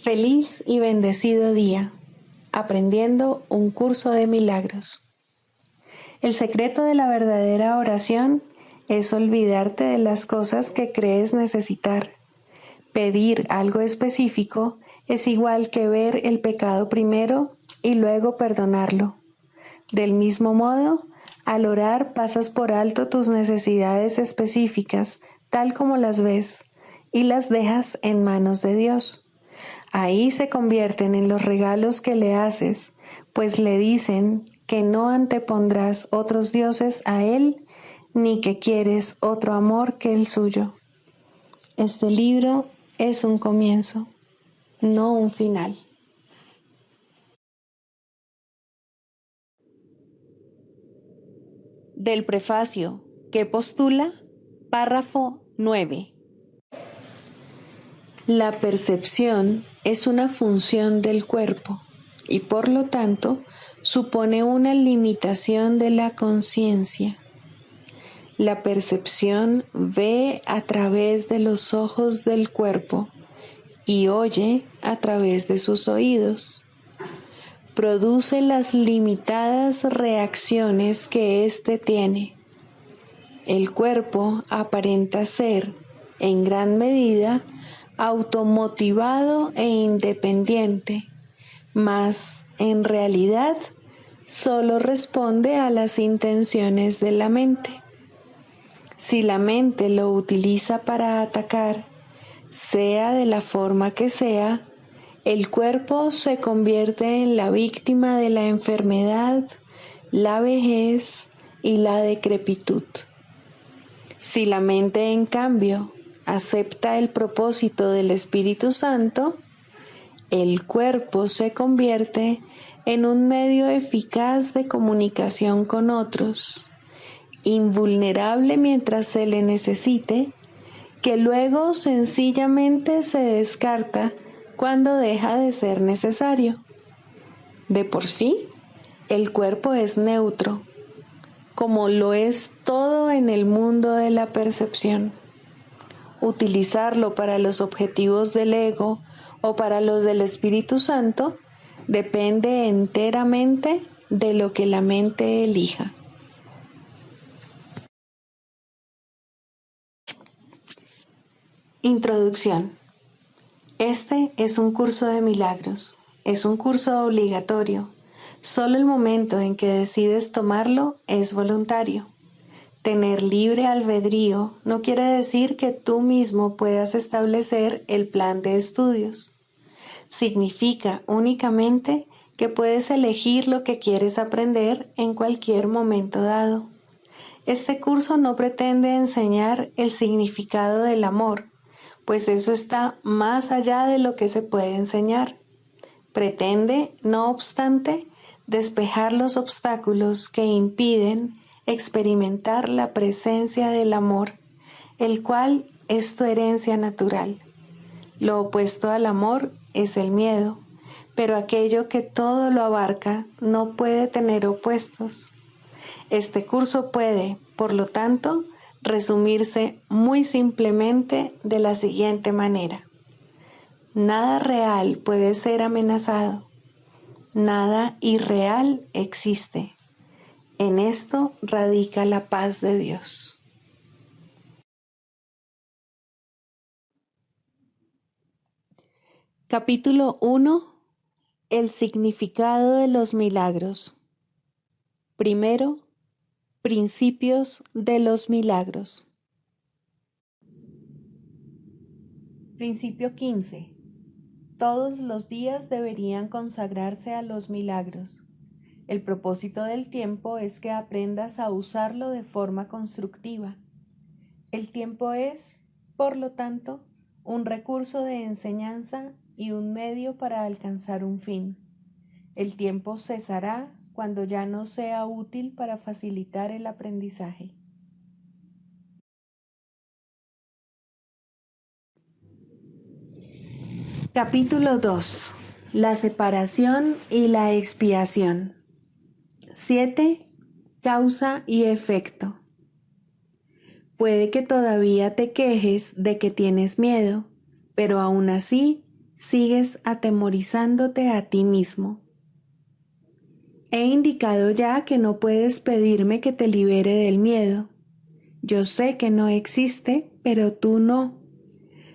Feliz y bendecido día, aprendiendo un curso de milagros. El secreto de la verdadera oración es olvidarte de las cosas que crees necesitar. Pedir algo específico es igual que ver el pecado primero y luego perdonarlo. Del mismo modo, al orar pasas por alto tus necesidades específicas, tal como las ves, y las dejas en manos de Dios. Ahí se convierten en los regalos que le haces, pues le dicen que no antepondrás otros dioses a Él, ni que quieres otro amor que el suyo. Este libro es un comienzo, no un final. Del prefacio que postula, párrafo 9. La percepción es una función del cuerpo y por lo tanto supone una limitación de la conciencia. La percepción ve a través de los ojos del cuerpo y oye a través de sus oídos. Produce las limitadas reacciones que éste tiene. El cuerpo aparenta ser, en gran medida, automotivado e independiente, mas en realidad solo responde a las intenciones de la mente. Si la mente lo utiliza para atacar, sea de la forma que sea, el cuerpo se convierte en la víctima de la enfermedad, la vejez y la decrepitud. Si la mente, en cambio, acepta el propósito del Espíritu Santo, el cuerpo se convierte en un medio eficaz de comunicación con otros, invulnerable mientras se le necesite, que luego sencillamente se descarta cuando deja de ser necesario. De por sí, el cuerpo es neutro, como lo es todo en el mundo de la percepción. Utilizarlo para los objetivos del ego o para los del Espíritu Santo depende enteramente de lo que la mente elija. Introducción. Este es un curso de milagros. Es un curso obligatorio. Solo el momento en que decides tomarlo es voluntario. Tener libre albedrío no quiere decir que tú mismo puedas establecer el plan de estudios. Significa únicamente que puedes elegir lo que quieres aprender en cualquier momento dado. Este curso no pretende enseñar el significado del amor, pues eso está más allá de lo que se puede enseñar. Pretende, no obstante, despejar los obstáculos que impiden experimentar la presencia del amor, el cual es tu herencia natural. Lo opuesto al amor es el miedo, pero aquello que todo lo abarca no puede tener opuestos. Este curso puede, por lo tanto, resumirse muy simplemente de la siguiente manera. Nada real puede ser amenazado. Nada irreal existe. En esto radica la paz de Dios. Capítulo 1. El significado de los milagros. Primero, principios de los milagros. Principio 15. Todos los días deberían consagrarse a los milagros. El propósito del tiempo es que aprendas a usarlo de forma constructiva. El tiempo es, por lo tanto, un recurso de enseñanza y un medio para alcanzar un fin. El tiempo cesará cuando ya no sea útil para facilitar el aprendizaje. Capítulo 2. La separación y la expiación. 7. Causa y efecto. Puede que todavía te quejes de que tienes miedo, pero aún así sigues atemorizándote a ti mismo. He indicado ya que no puedes pedirme que te libere del miedo. Yo sé que no existe, pero tú no.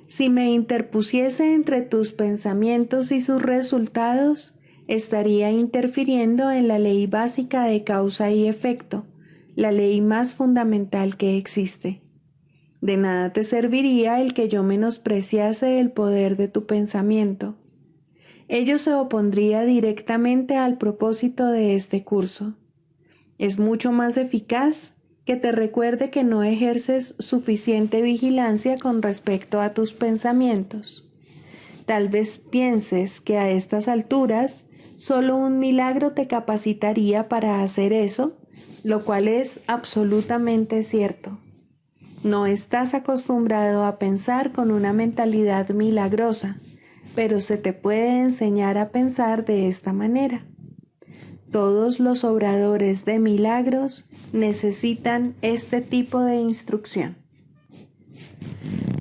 Si me interpusiese entre tus pensamientos y sus resultados, estaría interfiriendo en la ley básica de causa y efecto, la ley más fundamental que existe. De nada te serviría el que yo menospreciase el poder de tu pensamiento. Ello se opondría directamente al propósito de este curso. Es mucho más eficaz que te recuerde que no ejerces suficiente vigilancia con respecto a tus pensamientos. Tal vez pienses que a estas alturas solo un milagro te capacitaría para hacer eso, lo cual es absolutamente cierto. No estás acostumbrado a pensar con una mentalidad milagrosa, pero se te puede enseñar a pensar de esta manera. Todos los obradores de milagros necesitan este tipo de instrucción.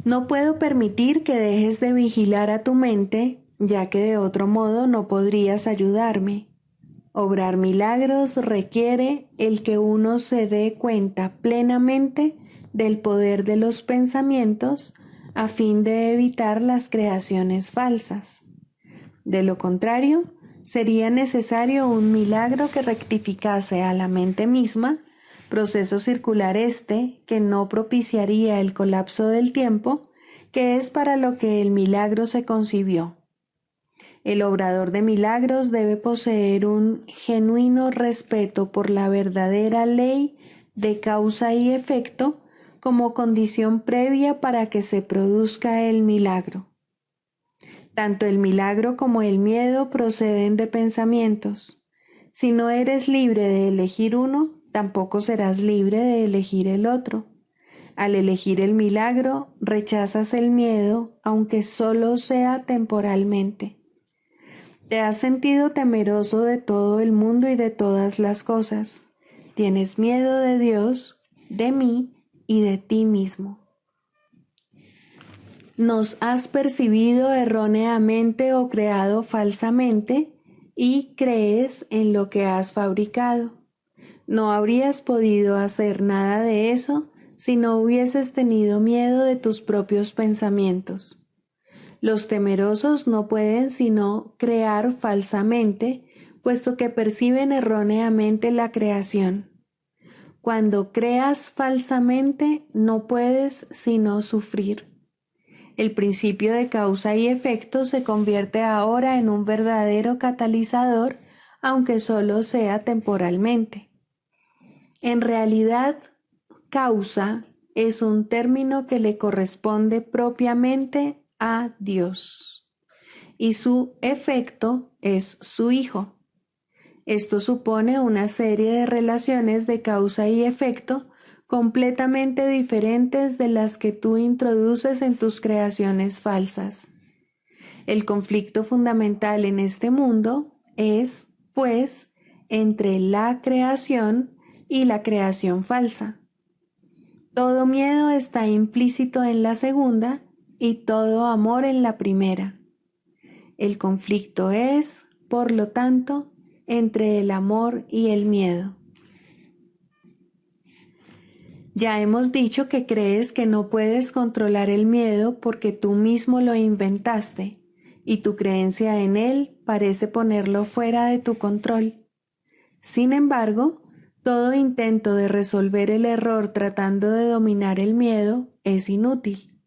No puedo permitir que dejes de vigilar a tu mente, ya que de otro modo no podrías ayudarme. Obrar milagros requiere el que uno se dé cuenta plenamente del poder de los pensamientos a fin de evitar las creaciones falsas. De lo contrario, sería necesario un milagro que rectificase a la mente misma, proceso circular que no propiciaría el colapso del tiempo, que es para lo que el milagro se concibió. El obrador de milagros debe poseer un genuino respeto por la verdadera ley de causa y efecto como condición previa para que se produzca el milagro. Tanto el milagro como el miedo proceden de pensamientos. Si no eres libre de elegir uno, tampoco serás libre de elegir el otro. Al elegir el milagro, rechazas el miedo, aunque solo sea temporalmente. Te has sentido temeroso de todo el mundo y de todas las cosas. Tienes miedo de Dios, de mí y de ti mismo. Nos has percibido erróneamente o creado falsamente y crees en lo que has fabricado. No habrías podido hacer nada de eso si no hubieses tenido miedo de tus propios pensamientos. Los temerosos no pueden sino crear falsamente, puesto que perciben erróneamente la creación. Cuando creas falsamente, no puedes sino sufrir. El principio de causa y efecto se convierte ahora en un verdadero catalizador, aunque solo sea temporalmente. En realidad, causa es un término que le corresponde propiamente a Dios, y su efecto es su Hijo. Esto supone una serie de relaciones de causa y efecto completamente diferentes de las que tú introduces en tus creaciones falsas. El conflicto fundamental en este mundo es, pues, entre la creación y la creación falsa. Todo miedo está implícito en la segunda y todo amor en la primera. El conflicto es, por lo tanto, entre el amor y el miedo. Ya hemos dicho que crees que no puedes controlar el miedo porque tú mismo lo inventaste y tu creencia en él parece ponerlo fuera de tu control. Sin embargo, todo intento de resolver el error tratando de dominar el miedo es inútil.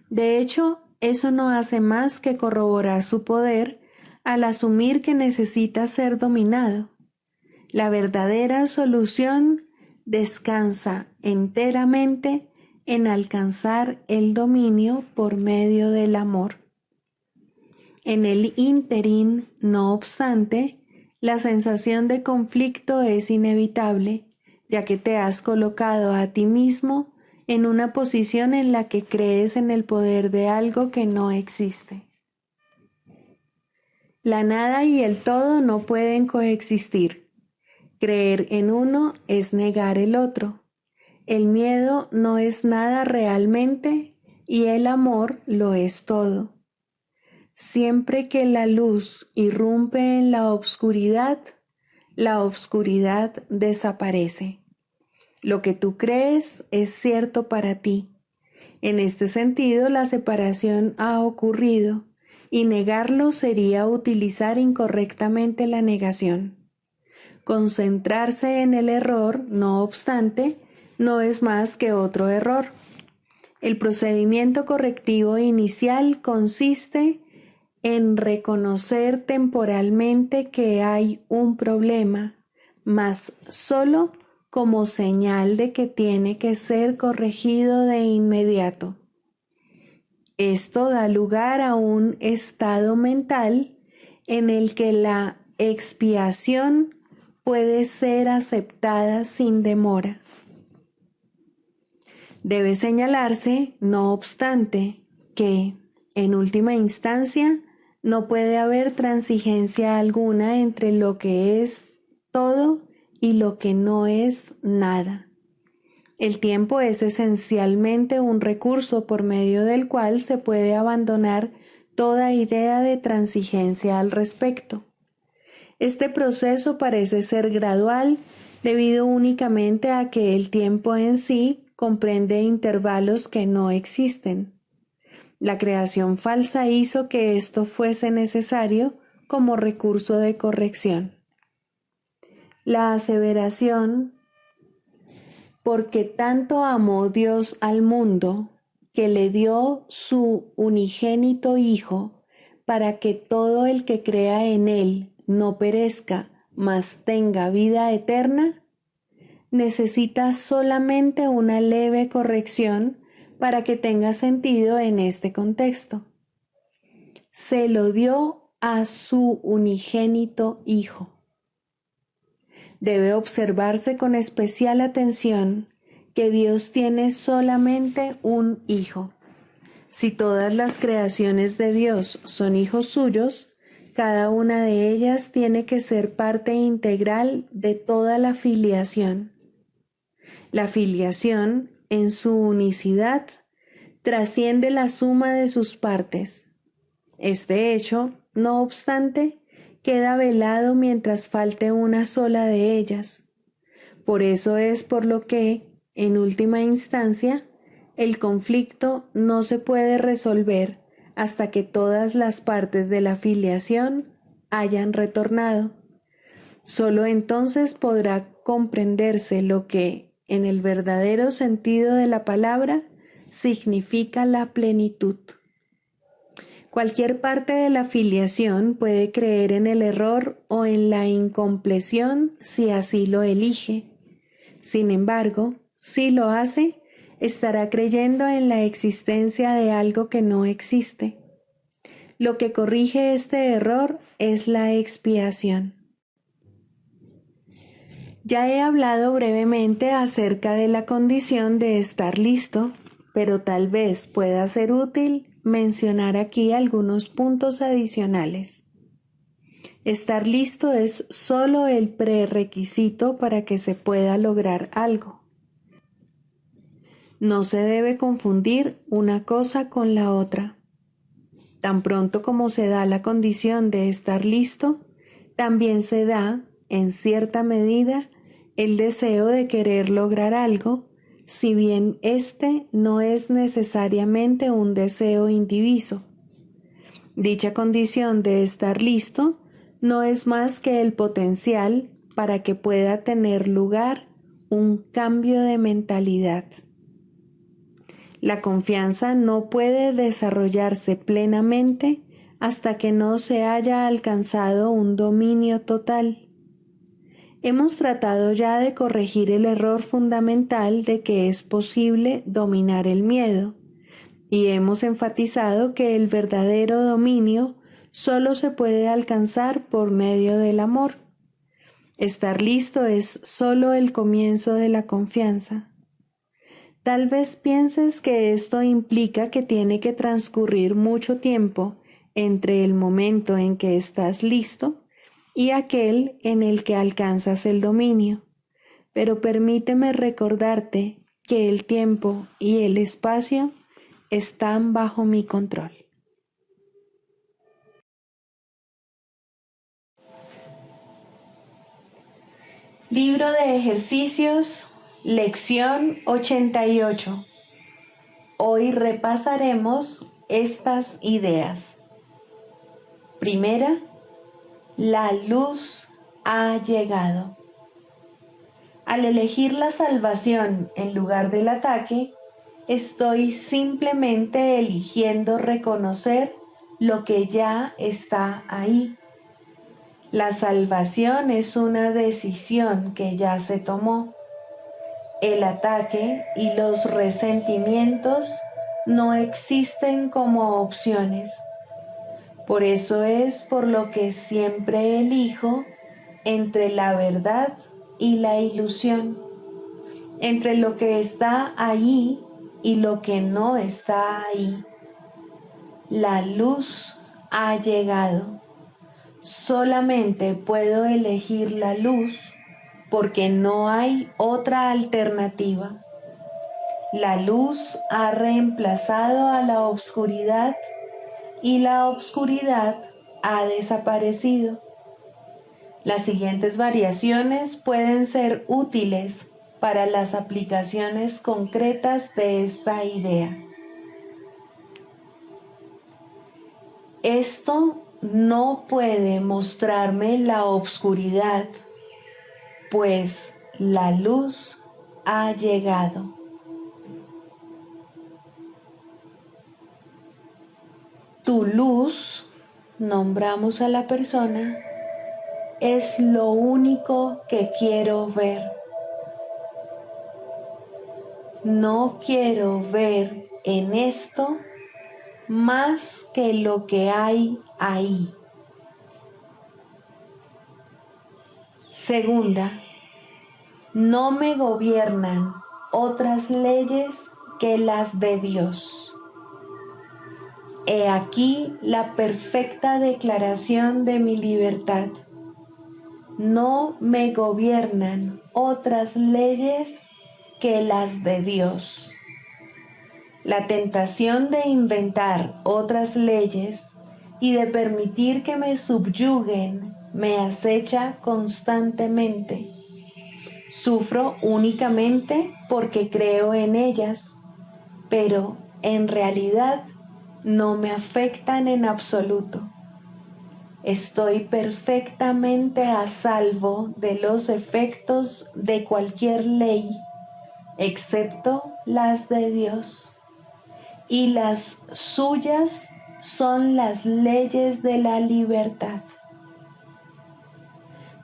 De hecho, eso no hace más que corroborar su poder al asumir que necesita ser dominado. La verdadera solución descansa enteramente en alcanzar el dominio por medio del amor. En el ínterin, no obstante, la sensación de conflicto es inevitable, ya que te has colocado a ti mismo en una posición en la que crees en el poder de algo que no existe. La nada y el todo no pueden coexistir. Creer en uno es negar el otro. El miedo no es nada realmente y el amor lo es todo. Siempre que la luz irrumpe en la obscuridad desaparece. Lo que tú crees es cierto para ti. En este sentido, la separación ha ocurrido, y negarlo sería utilizar incorrectamente la negación. Concentrarse en el error, no obstante, no es más que otro error. El procedimiento correctivo inicial consiste en reconocer temporalmente que hay un problema, mas solo como señal de que tiene que ser corregido de inmediato. Esto da lugar a un estado mental en el que la expiación puede ser aceptada sin demora. Debe señalarse, no obstante, que, en última instancia, no puede haber transigencia alguna entre lo que es todo y lo que no es nada. El tiempo es esencialmente un recurso por medio del cual se puede abandonar toda idea de transigencia al respecto. Este proceso parece ser gradual debido únicamente a que el tiempo en sí comprende intervalos que no existen. La creación falsa hizo que esto fuese necesario como recurso de corrección. La aseveración, porque tanto amó Dios al mundo, que le dio su unigénito Hijo, para que todo el que crea en Él no perezca, mas tenga vida eterna, necesita solamente una leve corrección para que tenga sentido en este contexto. Se lo dio a su unigénito Hijo. Debe observarse con especial atención que Dios tiene solamente un Hijo. Si todas las creaciones de Dios son hijos suyos, cada una de ellas tiene que ser parte integral de toda la filiación. La filiación, en su unicidad, trasciende la suma de sus partes. Este hecho, no obstante, queda velado mientras falte una sola de ellas. Por eso es por lo que, en última instancia, el conflicto no se puede resolver hasta que todas las partes de la filiación hayan retornado. Solo entonces podrá comprenderse lo que, en el verdadero sentido de la palabra, significa la plenitud. Cualquier parte de la filiación puede creer en el error o en la incompleción si así lo elige. Sin embargo, si lo hace, estará creyendo en la existencia de algo que no existe. Lo que corrige este error es la expiación. Ya he hablado brevemente acerca de la condición de estar listo, pero tal vez pueda ser útil mencionar aquí algunos puntos adicionales. Estar listo es solo el prerequisito para que se pueda lograr algo. No se debe confundir una cosa con la otra. Tan pronto como se da la condición de estar listo, también se da, en cierta medida, el deseo de querer lograr algo, si bien este no es necesariamente un deseo indiviso. Dicha condición de estar listo no es más que el potencial para que pueda tener lugar un cambio de mentalidad. La confianza no puede desarrollarse plenamente hasta que no se haya alcanzado un dominio total. Hemos tratado ya de corregir el error fundamental de que es posible dominar el miedo, y hemos enfatizado que el verdadero dominio solo se puede alcanzar por medio del amor. Estar listo es solo el comienzo de la confianza. Tal vez pienses que esto implica que tiene que transcurrir mucho tiempo entre el momento en que estás listo y aquel en el que alcanzas el dominio, pero permíteme recordarte que el tiempo y el espacio están bajo mi control. Libro de ejercicios, lección 88. Hoy repasaremos estas ideas. Primera, la luz ha llegado. Al elegir la salvación en lugar del ataque, estoy simplemente eligiendo reconocer lo que ya está ahí. La salvación es una decisión que ya se tomó. El ataque y los resentimientos no existen como opciones. Por eso es por lo que siempre elijo entre la verdad y la ilusión, entre lo que está ahí y lo que no está ahí. La luz ha llegado. Solamente puedo elegir la luz porque no hay otra alternativa. La luz ha reemplazado a la oscuridad y la oscuridad ha desaparecido. Las siguientes variaciones pueden ser útiles para las aplicaciones concretas de esta idea. Esto no puede mostrarme la oscuridad, pues la luz ha llegado. Tu luz, nombramos a la persona, es lo único que quiero ver. No quiero ver en esto más que lo que hay ahí. Segunda, no me gobiernan otras leyes que las de Dios. He aquí la perfecta declaración de mi libertad. No me gobiernan otras leyes que las de Dios. La tentación de inventar otras leyes y de permitir que me subyuguen me acecha constantemente. Sufro únicamente porque creo en ellas, pero en realidad no me afectan en absoluto. Estoy perfectamente a salvo de los efectos de cualquier ley, excepto las de Dios. Y las suyas son las leyes de la libertad.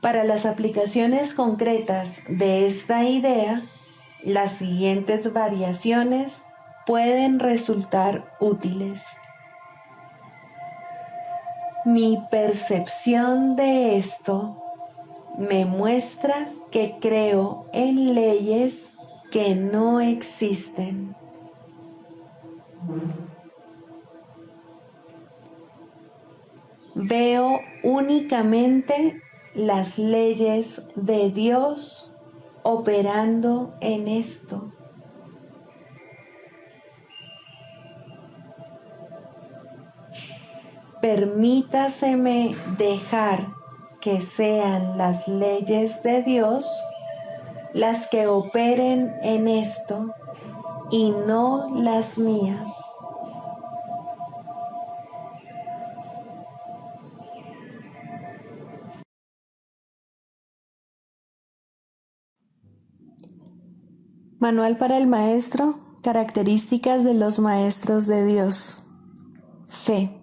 Para las aplicaciones concretas de esta idea, las siguientes variaciones pueden resultar útiles. Mi percepción de esto me muestra que creo en leyes que no existen. Veo únicamente las leyes de Dios operando en esto. Permítaseme dejar que sean las leyes de Dios las que operen en esto y no las mías. Manual para el maestro, características de los maestros de Dios. Fe.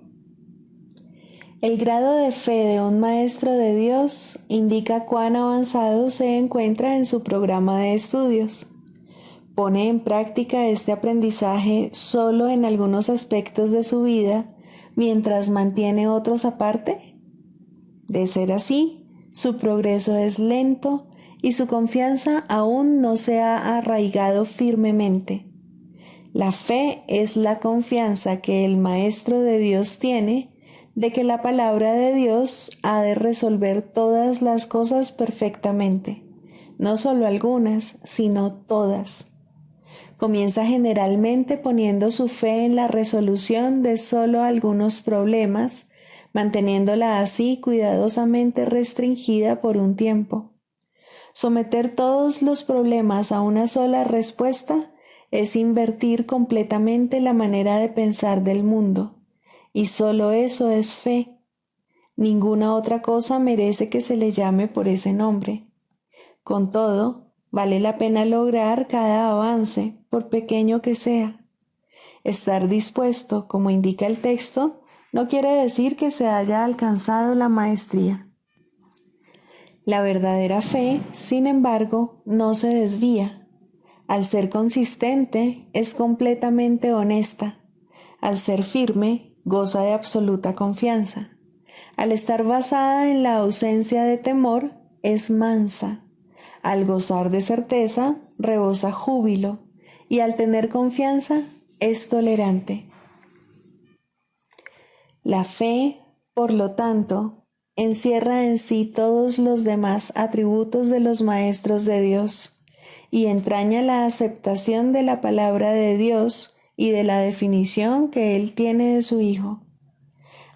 El grado de fe de un maestro de Dios indica cuán avanzado se encuentra en su programa de estudios. ¿Pone en práctica este aprendizaje solo en algunos aspectos de su vida mientras mantiene otros aparte? De ser así, su progreso es lento y su confianza aún no se ha arraigado firmemente. La fe es la confianza que el Maestro de Dios tiene de que la palabra de Dios ha de resolver todas las cosas perfectamente, no solo algunas, sino todas. Comienza generalmente poniendo su fe en la resolución de solo algunos problemas, manteniéndola así cuidadosamente restringida por un tiempo. Someter todos los problemas a una sola respuesta es invertir completamente la manera de pensar del mundo, y solo eso es fe. Ninguna otra cosa merece que se le llame por ese nombre. Con todo, vale la pena lograr cada avance, por pequeño que sea. Estar dispuesto, como indica el texto, no quiere decir que se haya alcanzado la maestría. La verdadera fe, sin embargo, no se desvía. Al ser consistente, es completamente honesta. Al ser firme, goza de absoluta confianza. Al estar basada en la ausencia de temor, es mansa. Al gozar de certeza, rebosa júbilo. Y al tener confianza, es tolerante. La fe, por lo tanto, encierra en sí todos los demás atributos de los maestros de Dios y entraña la aceptación de la palabra de Dios y de la definición que Él tiene de su Hijo.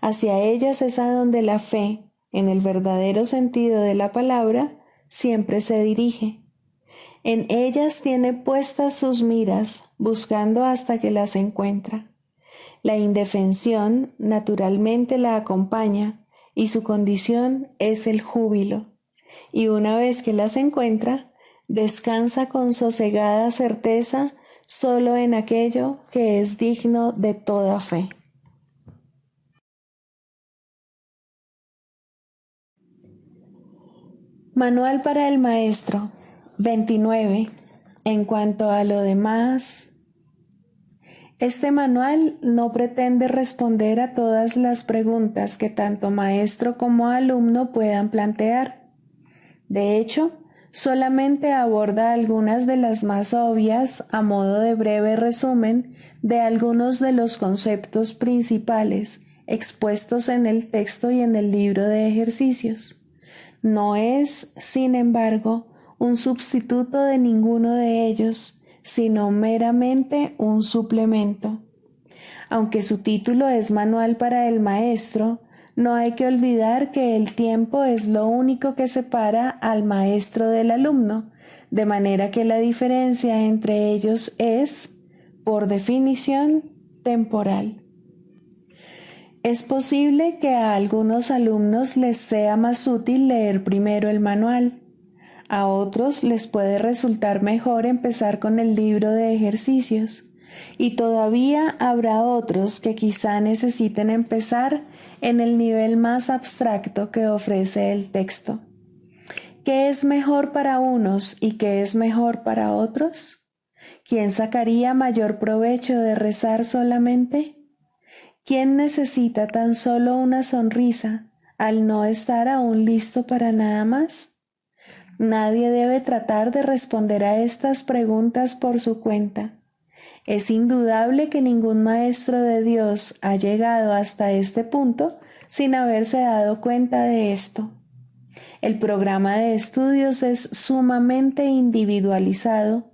Hacia ellas es a donde la fe, en el verdadero sentido de la palabra, siempre se dirige. En ellas tiene puestas sus miras, buscando hasta que las encuentra. La indefensión naturalmente la acompaña y su condición es el júbilo. Y una vez que las encuentra, descansa con sosegada certeza solo en aquello que es digno de toda fe. Manual para el maestro. 29. En cuanto a lo demás, este manual no pretende responder a todas las preguntas que tanto maestro como alumno puedan plantear. De hecho, solamente aborda algunas de las más obvias a modo de breve resumen de algunos de los conceptos principales expuestos en el texto y en el libro de ejercicios. No es, sin embargo, un sustituto de ninguno de ellos, sino meramente un suplemento. Aunque su título es Manual para el Maestro, no hay que olvidar que el tiempo es lo único que separa al maestro del alumno, de manera que la diferencia entre ellos es, por definición, temporal. Es posible que a algunos alumnos les sea más útil leer primero el manual. A otros les puede resultar mejor empezar con el libro de ejercicios. Y todavía habrá otros que quizá necesiten empezar en el nivel más abstracto que ofrece el texto. ¿Qué es mejor para unos y qué es mejor para otros? ¿Quién sacaría mayor provecho de rezar solamente? ¿Quién necesita tan solo una sonrisa al no estar aún listo para nada más? Nadie debe tratar de responder a estas preguntas por su cuenta. Es indudable que ningún maestro de Dios ha llegado hasta este punto sin haberse dado cuenta de esto. El programa de estudios es sumamente individualizado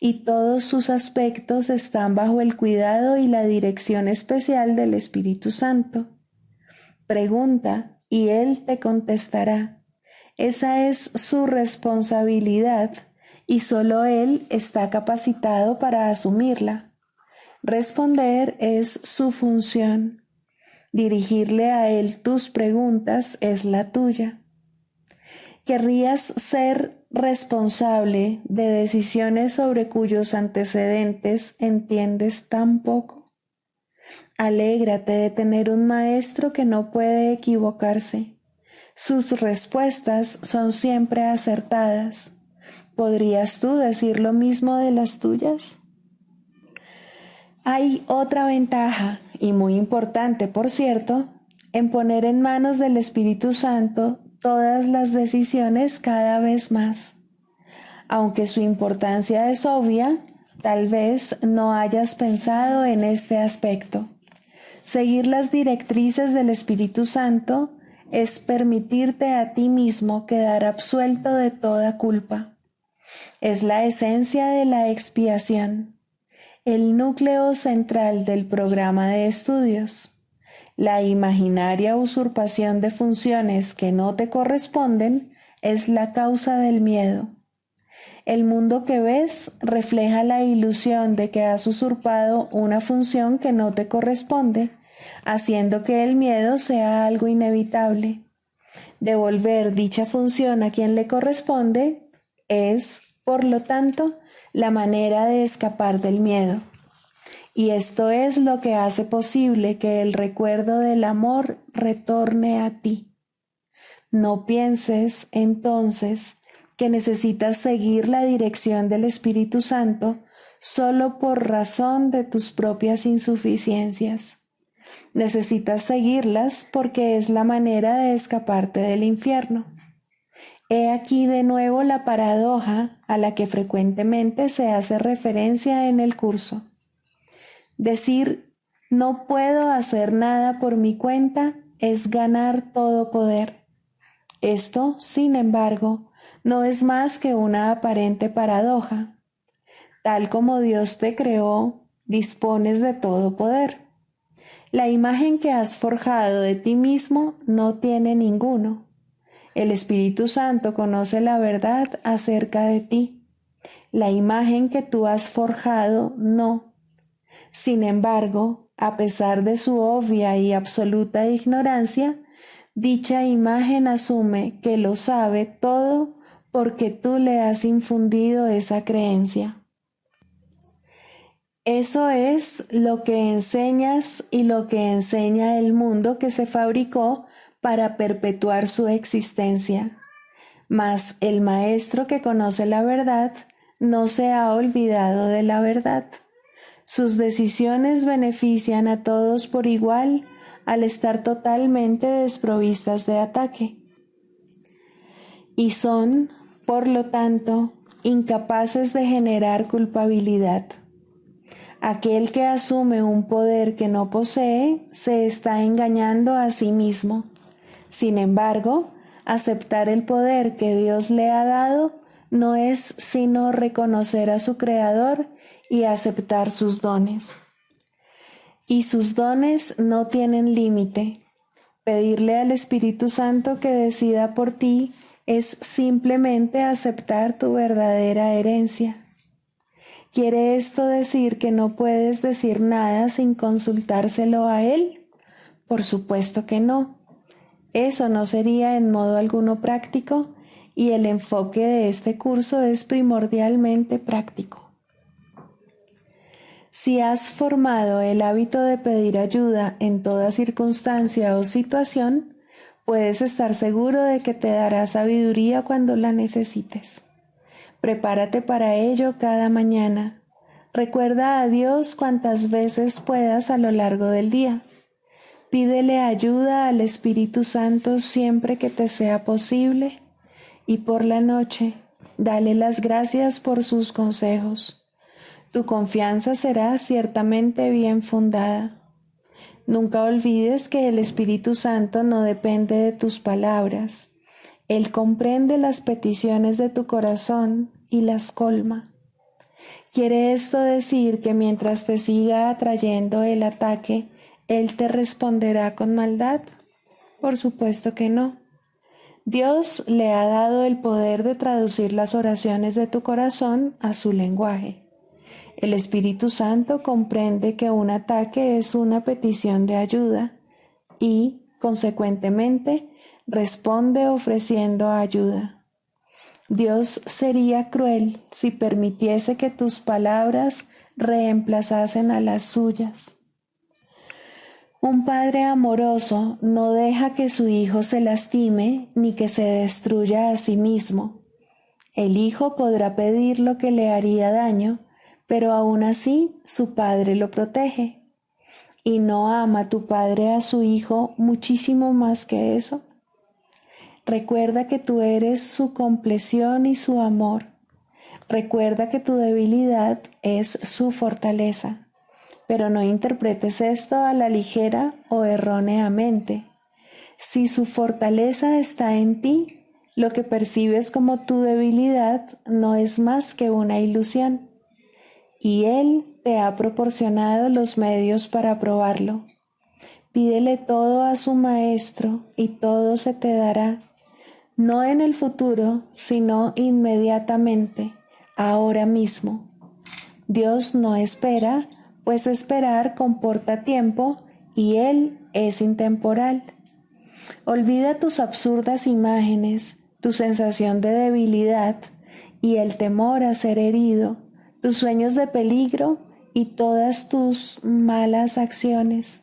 y todos sus aspectos están bajo el cuidado y la dirección especial del Espíritu Santo. Pregunta y Él te contestará. Esa es su responsabilidad y solo Él está capacitado para asumirla. Responder es su función. Dirigirle a Él tus preguntas es la tuya. ¿Querrías ser responsable de decisiones sobre cuyos antecedentes entiendes tan poco? Alégrate de tener un maestro que no puede equivocarse. Sus respuestas son siempre acertadas. ¿Podrías tú decir lo mismo de las tuyas? Hay otra ventaja, y muy importante por cierto, en poner en manos del Espíritu Santo todas las decisiones cada vez más. Aunque su importancia es obvia, tal vez no hayas pensado en este aspecto. Seguir las directrices del Espíritu Santo es permitirte a ti mismo quedar absuelto de toda culpa. Es la esencia de la expiación, el núcleo central del programa de estudios. La imaginaria usurpación de funciones que no te corresponden es la causa del miedo. El mundo que ves refleja la ilusión de que has usurpado una función que no te corresponde, haciendo que el miedo sea algo inevitable. Devolver dicha función a quien le corresponde es, por lo tanto, la manera de escapar del miedo. Y esto es lo que hace posible que el recuerdo del amor retorne a ti. No pienses, entonces, que necesitas seguir la dirección del Espíritu Santo solo por razón de tus propias insuficiencias. Necesitas seguirlas porque es la manera de escaparte del infierno. He aquí de nuevo la paradoja a la que frecuentemente se hace referencia en el curso. Decir, no puedo hacer nada por mi cuenta, es ganar todo poder. Esto, sin embargo, no es más que una aparente paradoja. Tal como Dios te creó, dispones de todo poder. La imagen que has forjado de ti mismo no tiene ninguno. El Espíritu Santo conoce la verdad acerca de ti. La imagen que tú has forjado no. Sin embargo, a pesar de su obvia y absoluta ignorancia, dicha imagen asume que lo sabe todo porque tú le has infundido esa creencia. Eso es lo que enseñas y lo que enseña el mundo que se fabricó para perpetuar su existencia. Mas el maestro que conoce la verdad no se ha olvidado de la verdad. Sus decisiones benefician a todos por igual al estar totalmente desprovistas de ataque. Y son, por lo tanto, incapaces de generar culpabilidad. Aquel que asume un poder que no posee se está engañando a sí mismo. Sin embargo, aceptar el poder que Dios le ha dado no es sino reconocer a su Creador y aceptar sus dones. Y sus dones no tienen límite. Pedirle al Espíritu Santo que decida por ti es simplemente aceptar tu verdadera herencia. ¿Quiere esto decir que no puedes decir nada sin consultárselo a Él? Por supuesto que no. Eso no sería en modo alguno práctico y el enfoque de este curso es primordialmente práctico. Si has formado el hábito de pedir ayuda en toda circunstancia o situación, puedes estar seguro de que te dará sabiduría cuando la necesites. Prepárate para ello cada mañana. Recuerda a Dios cuantas veces puedas a lo largo del día. Pídele ayuda al Espíritu Santo siempre que te sea posible y por la noche, dale las gracias por sus consejos. Tu confianza será ciertamente bien fundada. Nunca olvides que el Espíritu Santo no depende de tus palabras. Él comprende las peticiones de tu corazón y las colma. ¿Quiere esto decir que mientras te siga atrayendo el ataque, Él te responderá con maldad? Por supuesto que no. Dios le ha dado el poder de traducir las oraciones de tu corazón a su lenguaje. El Espíritu Santo comprende que un ataque es una petición de ayuda y, consecuentemente, responde ofreciendo ayuda. Dios sería cruel si permitiese que tus palabras reemplazasen a las suyas. Un padre amoroso no deja que su hijo se lastime ni que se destruya a sí mismo. El hijo podrá pedir lo que le haría daño, pero aún así su padre lo protege. ¿Y no ama tu padre a su hijo muchísimo más que eso? Recuerda que tú eres su compleción y su amor. Recuerda que tu debilidad es su fortaleza. Pero no interpretes esto a la ligera o erróneamente. Si su fortaleza está en ti, lo que percibes como tu debilidad no es más que una ilusión. Y Él te ha proporcionado los medios para probarlo. Pídele todo a su Maestro y todo se te dará. no en el futuro, sino inmediatamente, ahora mismo. Dios no espera, pues esperar comporta tiempo y Él es intemporal. Olvida tus absurdas imágenes, tu sensación de debilidad y el temor a ser herido, tus sueños de peligro y todas tus malas acciones.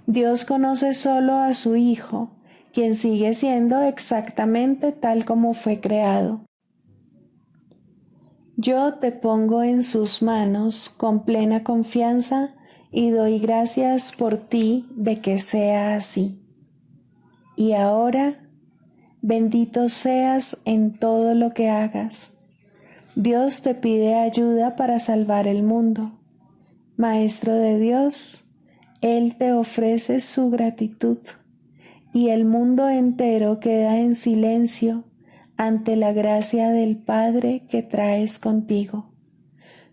Dios conoce solo a su Hijo, quien sigue siendo exactamente tal como fue creado. Yo te pongo en sus manos con plena confianza y doy gracias por ti de que sea así. Y ahora, bendito seas en todo lo que hagas. Dios te pide ayuda para salvar el mundo. Maestro de Dios, Él te ofrece su gratitud y el mundo entero queda en silencio ante la gracia del Padre que traes contigo.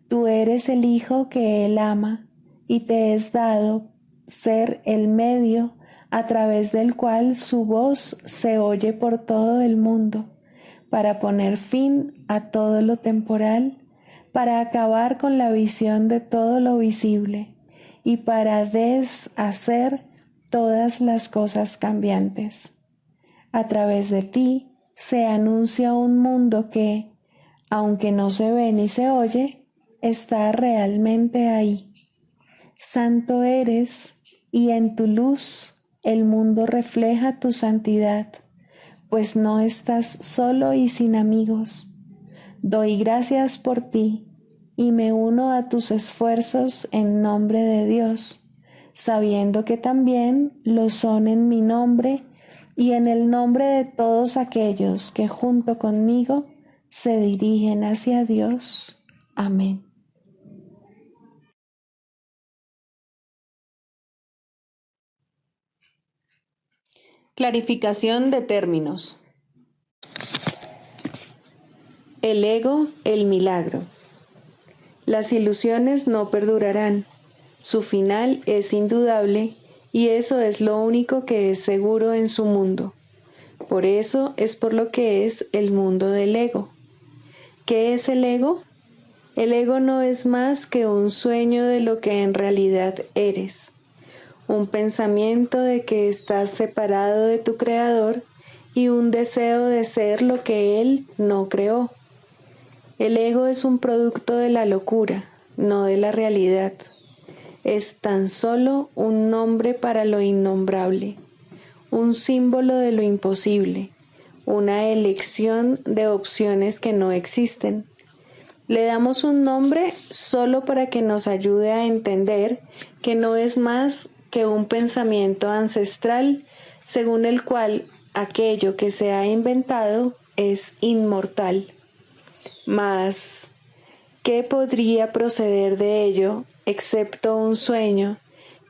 Tú eres el Hijo que Él ama y te es dado ser el medio a través del cual su voz se oye por todo el mundo, para poner fin a todo lo temporal, para acabar con la visión de todo lo visible y para deshacer todas las cosas cambiantes. A través de ti se anuncia un mundo que, aunque no se ve ni se oye, está realmente ahí. Santo eres, y en tu luz el mundo refleja tu santidad, pues no estás solo y sin amigos. Doy gracias por ti y me uno a tus esfuerzos en nombre de Dios, sabiendo que también lo son en mi nombre y en el nombre de todos aquellos que junto conmigo se dirigen hacia Dios. Amén. Clarificación de términos. El ego, el milagro. Las ilusiones no perdurarán. Su final es indudable y eso es lo único que es seguro en su mundo. Por eso es por lo que es el mundo del ego. ¿Qué es el ego? El ego no es más que un sueño de lo que en realidad eres. Un pensamiento de que estás separado de tu creador y un deseo de ser lo que él no creó. El ego es un producto de la locura, no de la realidad. Es tan solo un nombre para lo innombrable, un símbolo de lo imposible, una elección de opciones que no existen. Le damos un nombre solo para que nos ayude a entender que no es más que un pensamiento ancestral según el cual aquello que se ha inventado es inmortal. Mas, ¿qué podría proceder de ello excepto un sueño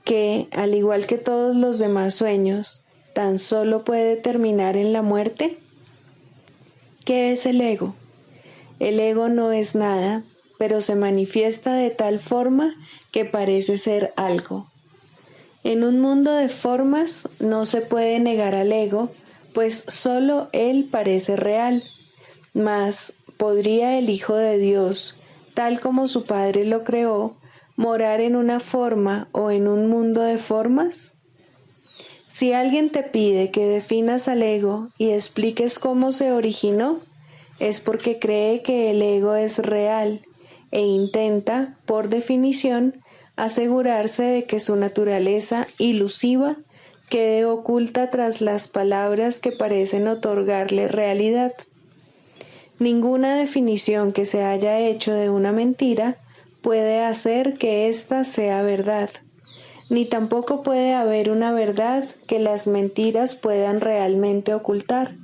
que, al igual que todos los demás sueños, tan solo puede terminar en la muerte? ¿Qué es el ego? El ego no es nada, pero se manifiesta de tal forma que parece ser algo. En un mundo de formas no se puede negar al ego, pues solo él parece real. Mas, ¿podría el Hijo de Dios, tal como su Padre lo creó, morar en una forma o en un mundo de formas? Si alguien te pide que definas al ego y expliques cómo se originó, es porque cree que el ego es real e intenta, por definición, asegurarse de que su naturaleza ilusiva quede oculta tras las palabras que parecen otorgarle realidad. Ninguna definición que se haya hecho de una mentira puede hacer que ésta sea verdad, ni tampoco puede haber una verdad que las mentiras puedan realmente ocultar.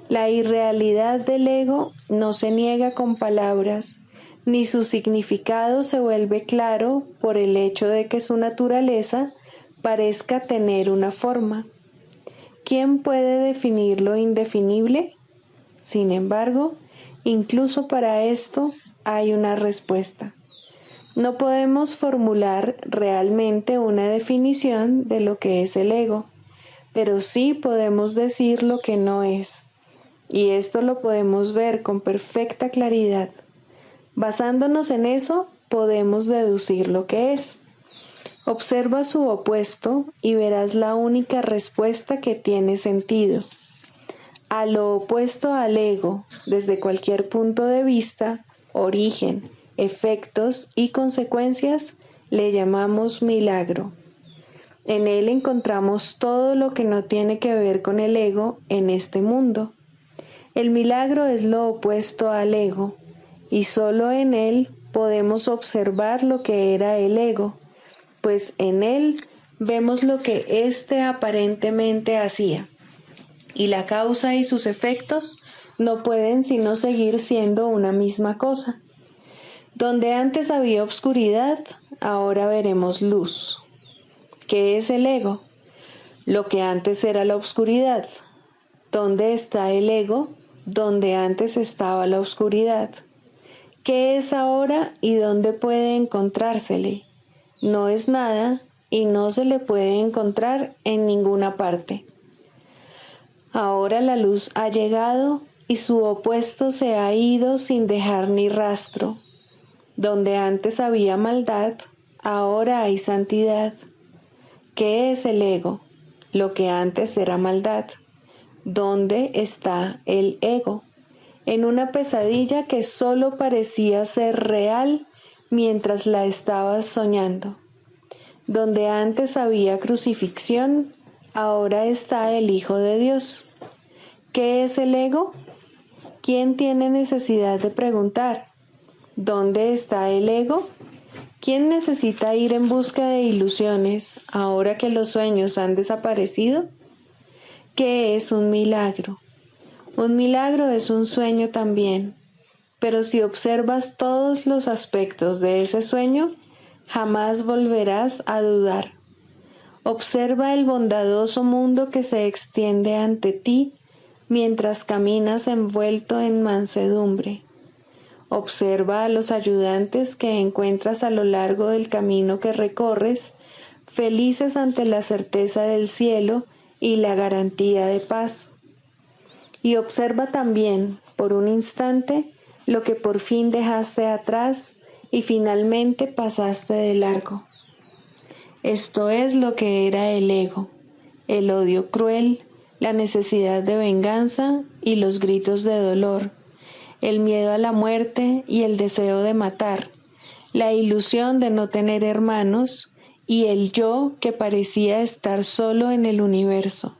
La irrealidad del ego no se niega con palabras, ni su significado se vuelve claro por el hecho de que su naturaleza parezca tener una forma. ¿Quién puede definir lo indefinible? Sin embargo, incluso para esto hay una respuesta. No podemos formular realmente una definición de lo que es el ego, pero sí podemos decir lo que no es. y esto lo podemos ver con perfecta claridad. Basándonos en eso, podemos deducir lo que es. Observa su opuesto y verás la única respuesta que tiene sentido. A lo opuesto al ego, desde cualquier punto de vista, origen, efectos y consecuencias, le llamamos milagro. En él encontramos todo lo que no tiene que ver con el ego en este mundo. El milagro es lo opuesto al ego, y solo en él podemos observar lo que era el ego, pues en él vemos lo que éste aparentemente hacía, y la causa y sus efectos no pueden sino seguir siendo una misma cosa. Donde antes había obscuridad, ahora veremos luz. ¿Qué es el ego? Lo que antes era la obscuridad. ¿Dónde está el ego? Donde antes estaba la oscuridad. ¿Qué es ahora y dónde puede encontrársele? No es nada y no se le puede encontrar en ninguna parte. Ahora la luz ha llegado y su opuesto se ha ido sin dejar ni rastro. Donde antes había maldad, ahora hay santidad. ¿Qué es el ego? Lo que antes era maldad. ¿Dónde está el ego? En una pesadilla que solo parecía ser real mientras la estabas soñando. Donde antes había crucifixión, ahora está el Hijo de Dios. ¿Qué es el ego? ¿Quién tiene necesidad de preguntar? ¿Dónde está el ego? ¿Quién necesita ir en busca de ilusiones ahora que los sueños han desaparecido? ¿Qué es un milagro? Un milagro es un sueño también, pero si observas todos los aspectos de ese sueño, jamás volverás a dudar. Observa el bondadoso mundo que se extiende ante ti mientras caminas envuelto en mansedumbre. Observa a los ayudantes que encuentras a lo largo del camino que recorres, felices ante la certeza del cielo y la garantía de paz. Y observa también, por un instante, lo que por fin dejaste atrás y finalmente pasaste de largo. Esto es lo que era el ego, el odio cruel, la necesidad de venganza y los gritos de dolor, el miedo a la muerte y el deseo de matar, la ilusión de no tener hermanos y el yo que parecía estar solo en el universo.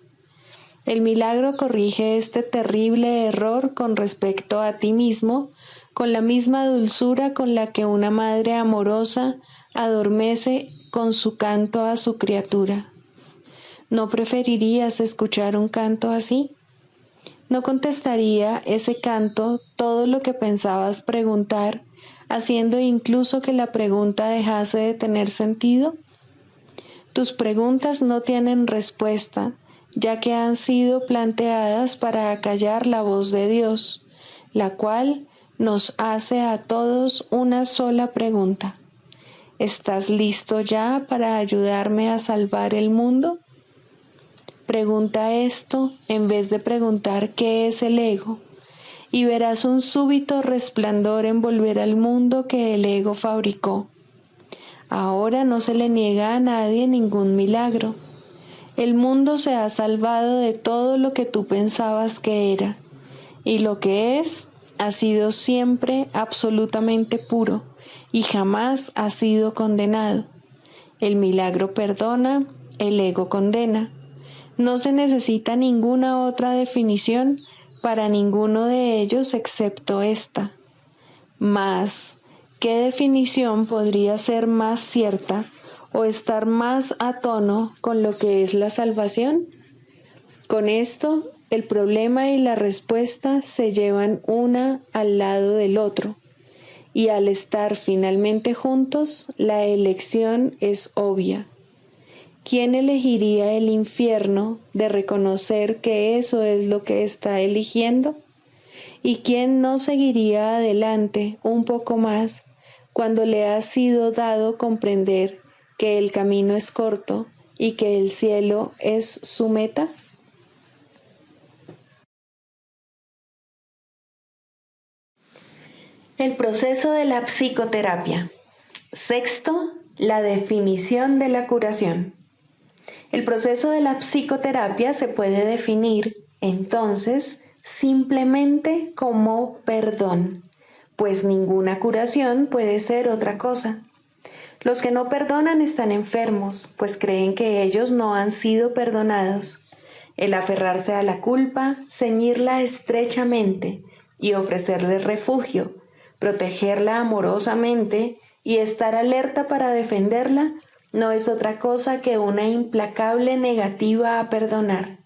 El milagro corrige este terrible error con respecto a ti mismo, con la misma dulzura con la que una madre amorosa adormece con su canto a su criatura. ¿No preferirías escuchar un canto así? ¿No contestaría ese canto todo lo que pensabas preguntar, haciendo incluso que la pregunta dejase de tener sentido? Tus preguntas no tienen respuesta, ya que han sido planteadas para acallar la voz de Dios, la cual nos hace a todos una sola pregunta. ¿Estás listo ya para ayudarme a salvar el mundo? Pregunta esto en vez de preguntar qué es el ego, y verás un súbito resplandor envolver al mundo que el ego fabricó. Ahora no se le niega a nadie ningún milagro. El mundo se ha salvado de todo lo que tú pensabas que era, y lo que es ha sido siempre absolutamente puro y jamás ha sido condenado. El milagro perdona, el ego condena. No se necesita ninguna otra definición para ninguno de ellos excepto esta. Mas, ¿qué definición podría ser más cierta o estar más a tono con lo que es la salvación? Con esto, el problema y la respuesta se llevan una al lado del otro, y al estar finalmente juntos, la elección es obvia. ¿Quién elegiría el infierno de reconocer que eso es lo que está eligiendo? ¿Y quién no seguiría adelante un poco más cuando le ha sido dado comprender que el camino es corto y que el cielo es su meta? El proceso de la psicoterapia. Sexto, la definición de la curación. El proceso de la psicoterapia se puede definir, entonces, simplemente como perdón, pues ninguna curación puede ser otra cosa. Los que no perdonan están enfermos, pues creen que ellos no han sido perdonados. El aferrarse a la culpa, ceñirla estrechamente y ofrecerle refugio, protegerla amorosamente y estar alerta para defenderla, no es otra cosa que una implacable negativa a perdonar.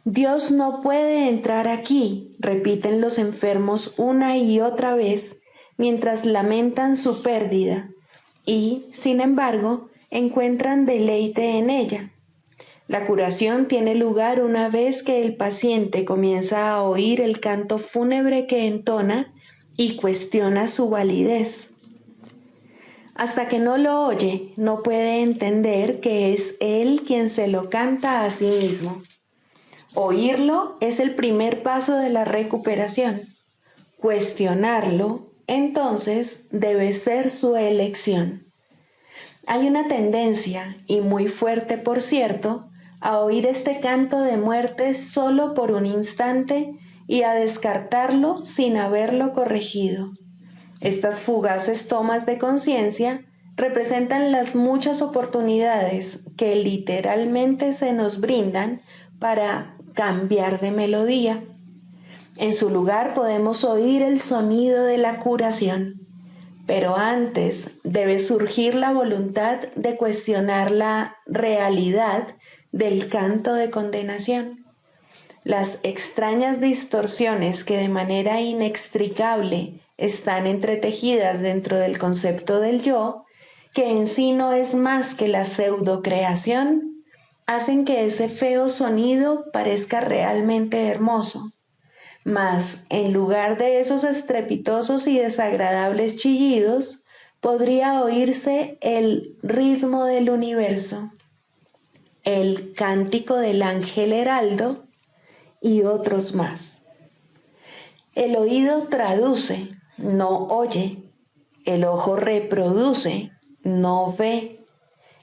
Dios no puede entrar aquí, repiten los enfermos una y otra vez, mientras lamentan su pérdida, y, sin embargo, encuentran deleite en ella. La curación tiene lugar una vez que el paciente comienza a oír el canto fúnebre que entona y cuestiona su validez. Hasta que no lo oye, no puede entender que es él quien se lo canta a sí mismo. Oírlo es el primer paso de la recuperación. Cuestionarlo, entonces, debe ser su elección. Hay una tendencia, y muy fuerte por cierto, a oír este canto de muerte solo por un instante y a descartarlo sin haberlo corregido. Estas fugaces tomas de conciencia representan las muchas oportunidades que literalmente se nos brindan para cambiar de melodía. En su lugar podemos oír el sonido de la curación, pero antes debe surgir la voluntad de cuestionar la realidad del canto de condenación. Las extrañas distorsiones que de manera inextricable están entretejidas dentro del concepto del yo, que en sí no es más que la pseudocreación, hacen que ese feo sonido parezca realmente hermoso. Mas, en lugar de esos estrepitosos y desagradables chillidos, podría oírse el ritmo del universo, el cántico del ángel heraldo y otros más. El oído traduce, no oye. El ojo reproduce, no ve.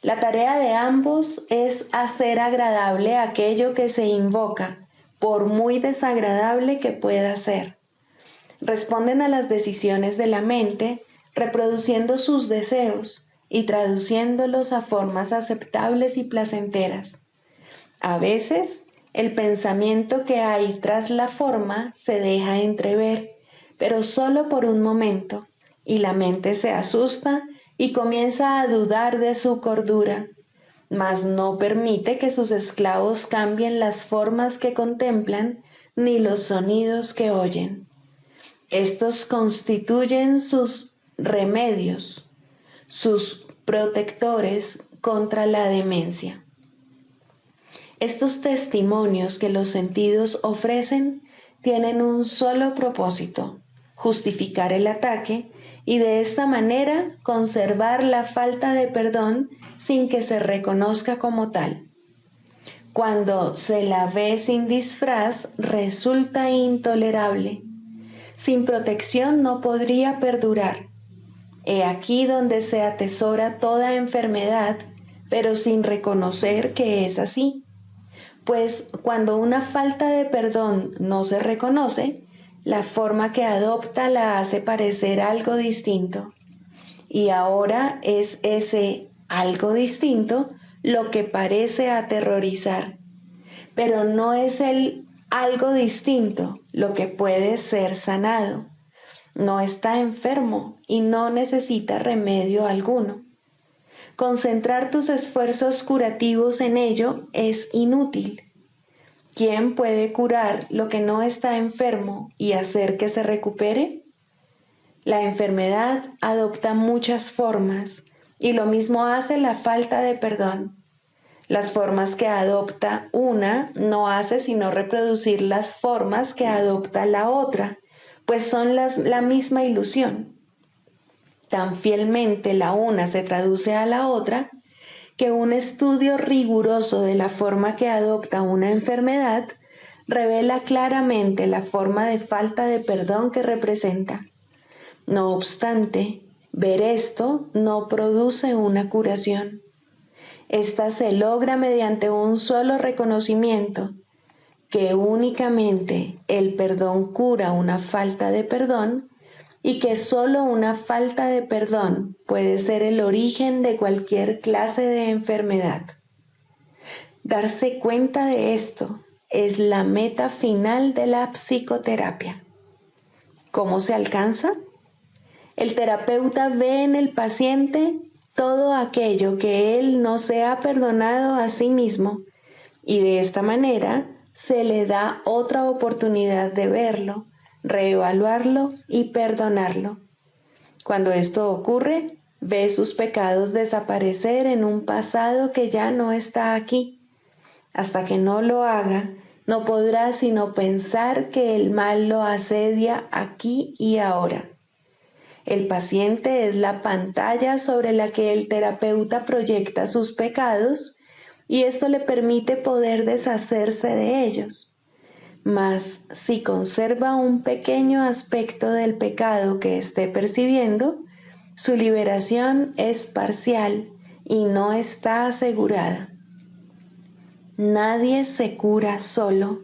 La tarea de ambos es hacer agradable aquello que se invoca, por muy desagradable que pueda ser. Responden a las decisiones de la mente, reproduciendo sus deseos y traduciéndolos a formas aceptables y placenteras. A veces, el pensamiento que hay tras la forma se deja entrever, pero solo por un momento, y la mente se asusta y comienza a dudar de su cordura, mas no permite que sus esclavos cambien las formas que contemplan ni los sonidos que oyen. Estos constituyen sus remedios, sus protectores contra la demencia. Estos testimonios que los sentidos ofrecen tienen un solo propósito: justificar el ataque y de esta manera conservar la falta de perdón sin que se reconozca como tal. Cuando se la ve sin disfraz, resulta intolerable. Sin protección no podría perdurar. He aquí donde se atesora toda enfermedad, pero sin reconocer que es así. Pues cuando una falta de perdón no se reconoce, la forma que adopta la hace parecer algo distinto. Y ahora es ese algo distinto lo que parece aterrorizar. Pero no es el algo distinto lo que puede ser sanado. No está enfermo y no necesita remedio alguno. Concentrar tus esfuerzos curativos en ello es inútil. ¿Quién puede curar lo que no está enfermo y hacer que se recupere? La enfermedad adopta muchas formas y lo mismo hace la falta de perdón. Las formas que adopta una no hace sino reproducir las formas que adopta la otra, pues son la misma ilusión. Tan fielmente la una se traduce a la otra, que un estudio riguroso de la forma que adopta una enfermedad revela claramente la forma de falta de perdón que representa. No obstante, ver esto no produce una curación. Esta se logra mediante un solo reconocimiento, que únicamente el perdón cura una falta de perdón y que solo una falta de perdón puede ser el origen de cualquier clase de enfermedad. Darse cuenta de esto es la meta final de la psicoterapia. ¿Cómo se alcanza? El terapeuta ve en el paciente todo aquello que él no se ha perdonado a sí mismo y de esta manera se le da otra oportunidad de verlo, reevaluarlo y perdonarlo. Cuando esto ocurre, ve sus pecados desaparecer en un pasado que ya no está aquí. Hasta que no lo haga, no podrá sino pensar que el mal lo asedia aquí y ahora. El paciente es la pantalla sobre la que el terapeuta proyecta sus pecados y esto le permite poder deshacerse de ellos. Mas si conserva un pequeño aspecto del pecado que esté percibiendo, su liberación es parcial y no está asegurada. Nadie se cura solo.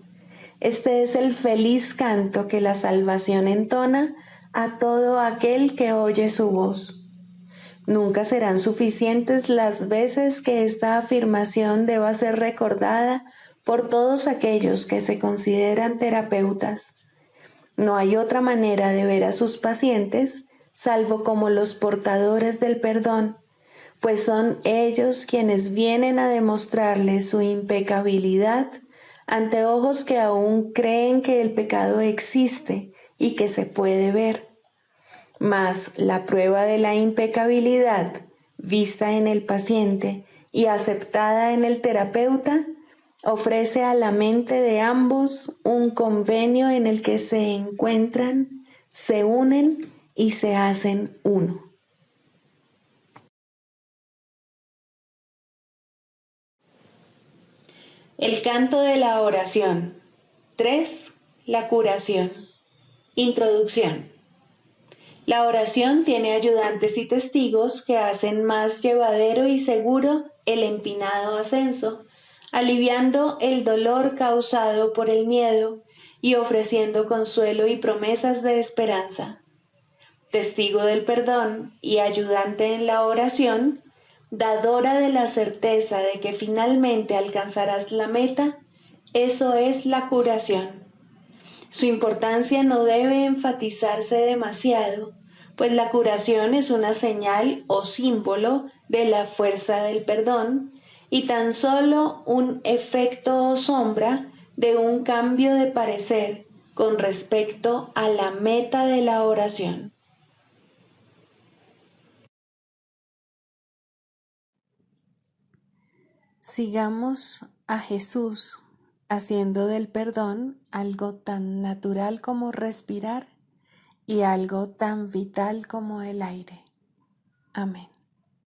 Este es el feliz canto que la salvación entona a todo aquel que oye su voz. Nunca serán suficientes las veces que esta afirmación deba ser recordada por todos aquellos que se consideran terapeutas. No hay otra manera de ver a sus pacientes salvo como los portadores del perdón, pues son ellos quienes vienen a demostrarles su impecabilidad ante ojos que aún creen que el pecado existe y que se puede ver. Mas la prueba de la impecabilidad, vista en el paciente y aceptada en el terapeuta, ofrece a la mente de ambos un convenio en el que se encuentran, se unen y se hacen uno. El canto de la oración. 3. La curación. Introducción. La oración tiene ayudantes y testigos que hacen más llevadero y seguro el empinado ascenso, aliviando el dolor causado por el miedo y ofreciendo consuelo y promesas de esperanza. Testigo del perdón y ayudante en la oración, dadora de la certeza de que finalmente alcanzarás la meta, eso es la curación. Su importancia no debe enfatizarse demasiado, pues la curación es una señal o símbolo de la fuerza del perdón y tan solo un efecto o sombra de un cambio de parecer con respecto a la meta de la oración. Sigamos a Jesús haciendo del perdón algo tan natural como respirar y algo tan vital como el aire. Amén.